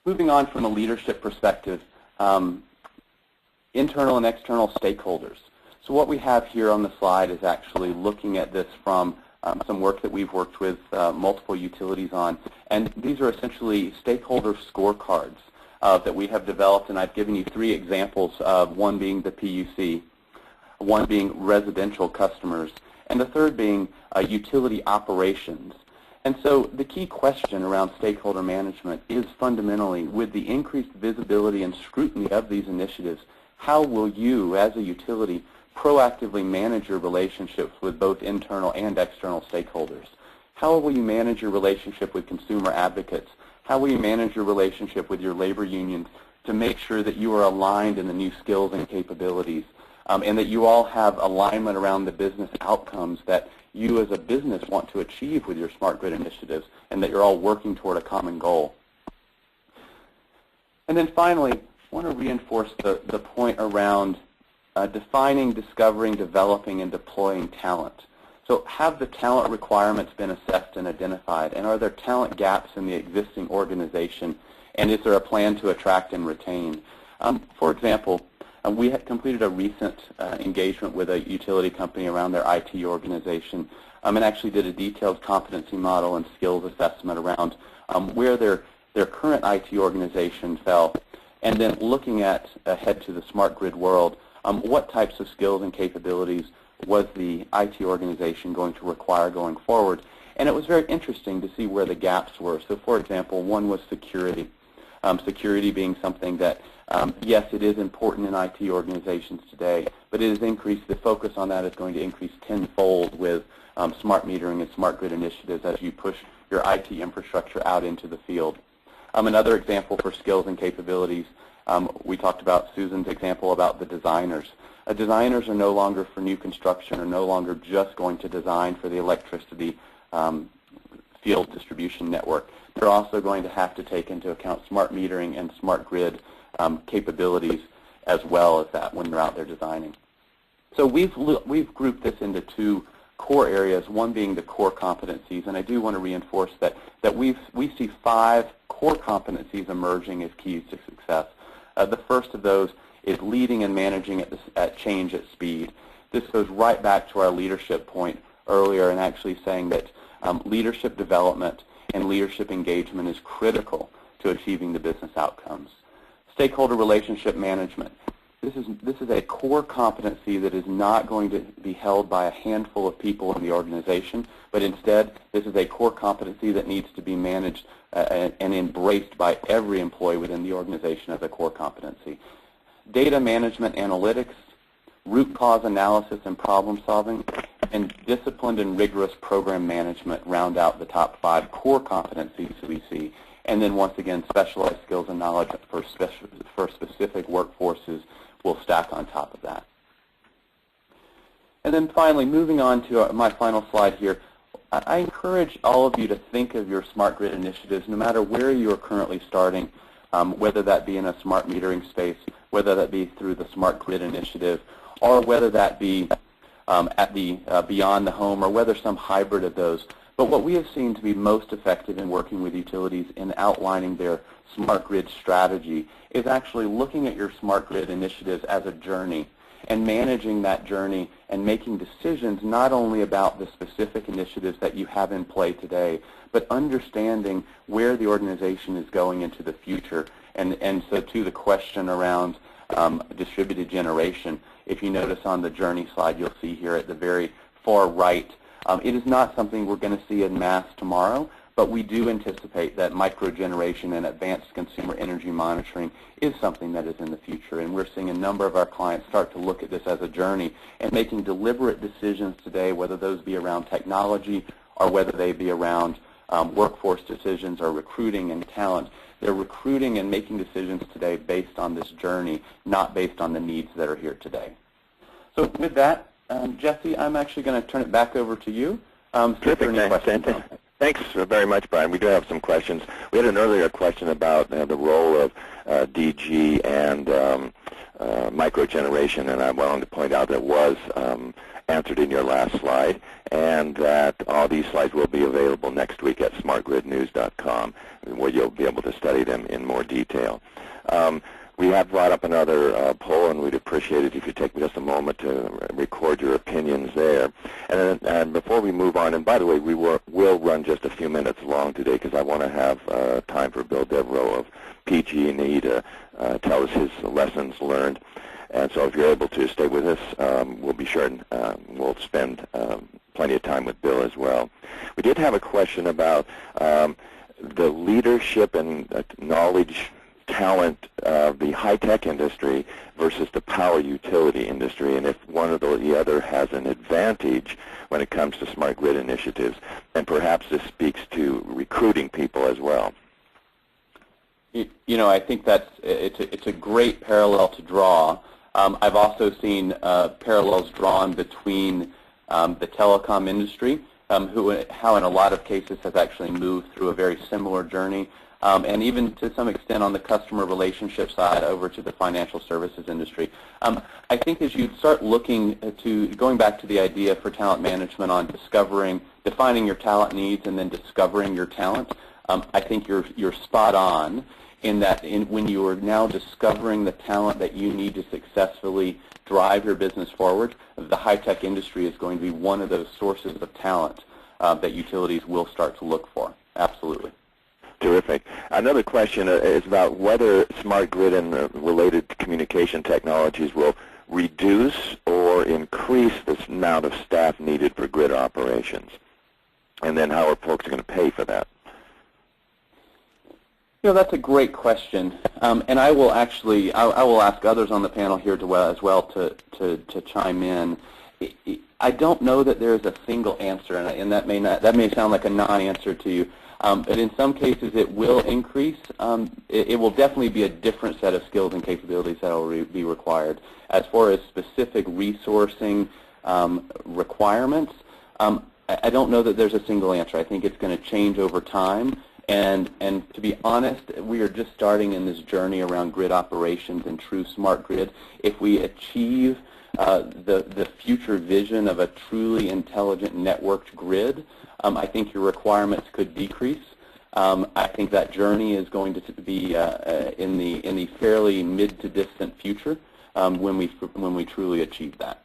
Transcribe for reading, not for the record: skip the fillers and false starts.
Moving on from a leadership perspective, internal and external stakeholders. So what we have here on the slide is actually looking at this from some work that we've worked with multiple utilities on. And these are essentially stakeholder scorecards that we have developed, and I've given you 3 examples of one being the PUC, one being residential customers, and the third being utility operations. And so the key question around stakeholder management is fundamentally, with the increased visibility and scrutiny of these initiatives, how will you as a utility proactively manage your relationships with both internal and external stakeholders? How will you manage your relationship with consumer advocates? How will you manage your relationship with your labor unions to make sure that you are aligned in the new skills and capabilities, and that you all have alignment around the business outcomes that you as a business want to achieve with your smart grid initiatives, and that you're all working toward a common goal? And then finally, I want to reinforce the point around defining, discovering, developing, and deploying talent. So have the talent requirements been assessed and identified, and are there talent gaps in the existing organization, and is there a plan to attract and retain? For example, we had completed a recent engagement with a utility company around their IT organization, and actually did a detailed competency model and skills assessment around where their current IT organization fell, and then looking at ahead to the smart grid world, what types of skills and capabilities was the IT organization going to require going forward. And it was very interesting to see where the gaps were. So for example, one was security. Security being something that, yes, it is important in IT organizations today, but it has increased, the focus on that is going to increase tenfold with smart metering and smart grid initiatives as you push your IT infrastructure out into the field. Another example for skills and capabilities, we talked about Susan's example about the designers. Designers are no longer for new construction, are no longer just going to design for the electricity field distribution network. They're also going to have to take into account smart metering and smart grid capabilities as well as that when they're out there designing. So we've grouped this into 2 core areas, one being the core competencies, and I do want to reinforce that we see 5 core competencies emerging as keys to success. The first of those is leading and managing at change at speed. This goes right back to our leadership point earlier, and actually saying that leadership development and leadership engagement is critical to achieving the business outcomes. Stakeholder relationship management. This is a core competency that is not going to be held by a handful of people in the organization, but instead this is a core competency that needs to be managed and embraced by every employee within the organization as a core competency. Data management analytics, root cause analysis and problem solving, and disciplined and rigorous program management round out the top 5 core competencies that we see. And then once again, specialized skills and knowledge for specific workforces will stack on top of that. And then finally, moving on to my final slide here, I encourage all of you to think of your smart grid initiatives, no matter where you are currently starting, whether that be in a smart metering space, whether that be through the smart grid initiative, or whether that be at the beyond the home, or whether some hybrid of those. But what we have seen to be most effective in working with utilities in outlining their smart grid strategy is actually looking at your smart grid initiatives as a journey and managing that journey and making decisions not only about the specific initiatives that you have in play today, but understanding where the organization is going into the future. And so to the question around distributed generation, if you notice on the journey slide, you'll see here at the very far right, it is not something we're going to see en masse tomorrow, but we do anticipate that microgeneration and advanced consumer energy monitoring is something that is in the future. And we're seeing a number of our clients start to look at this as a journey and making deliberate decisions today, whether those be around technology or whether they be around workforce decisions or recruiting and talent. They're recruiting and making decisions today based on this journey, not based on the needs that are here today. So with that, Jesse, I'm actually going to turn it back over to you. Thanks very much, Brian. We do have some questions. We had an earlier question about the role of DG and microgeneration, and I wanted to point out that was answered in your last slide, and that all these slides will be available next week at smartgridnews.com, where you'll be able to study them in more detail. We have brought up another poll, and we'd appreciate it if you take just a moment to record your opinions there. And before we move on, and by the way, we will run just a few minutes long today because I want to have time for Bill Devereaux of PG&E to tell us his lessons learned. And so if you're able to stay with us, we'll be sure and we'll spend plenty of time with Bill as well. We did have a question about the leadership and knowledge talent of the high-tech industry versus the power utility industry, and if one or the other has an advantage when it comes to smart grid initiatives. And perhaps this speaks to recruiting people as well. You know, I think it's a great parallel to draw. I've also seen parallels drawn between the telecom industry, how in a lot of cases has actually moved through a very similar journey, and even to some extent on the customer relationship side over to the financial services industry. I think as you start looking to, going back to the idea for talent management on defining your talent needs and then discovering your talent, I think you're spot on in that when you are now discovering the talent that you need to successfully drive your business forward, the high-tech industry is going to be one of those sources of talent that utilities will start to look for. Absolutely. Terrific. Another question is about whether smart grid and related communication technologies will reduce or increase the amount of staff needed for grid operations. And then how are folks going to pay for that? You know, that's a great question, and I will actually I will ask others on the panel here as well to chime in. I don't know that there is a single answer, and that may sound like a non-answer to you. But in some cases, it will increase. It will definitely be a different set of skills and capabilities that will be required. As far as specific resourcing requirements, I don't know that there's a single answer. I think it's going to change over time. And to be honest, we are just starting in this journey around grid operations and true smart grid. If we achieve the future vision of a truly intelligent networked grid, I think your requirements could decrease. I think that journey is going to be in the fairly mid to distant future when we truly achieve that.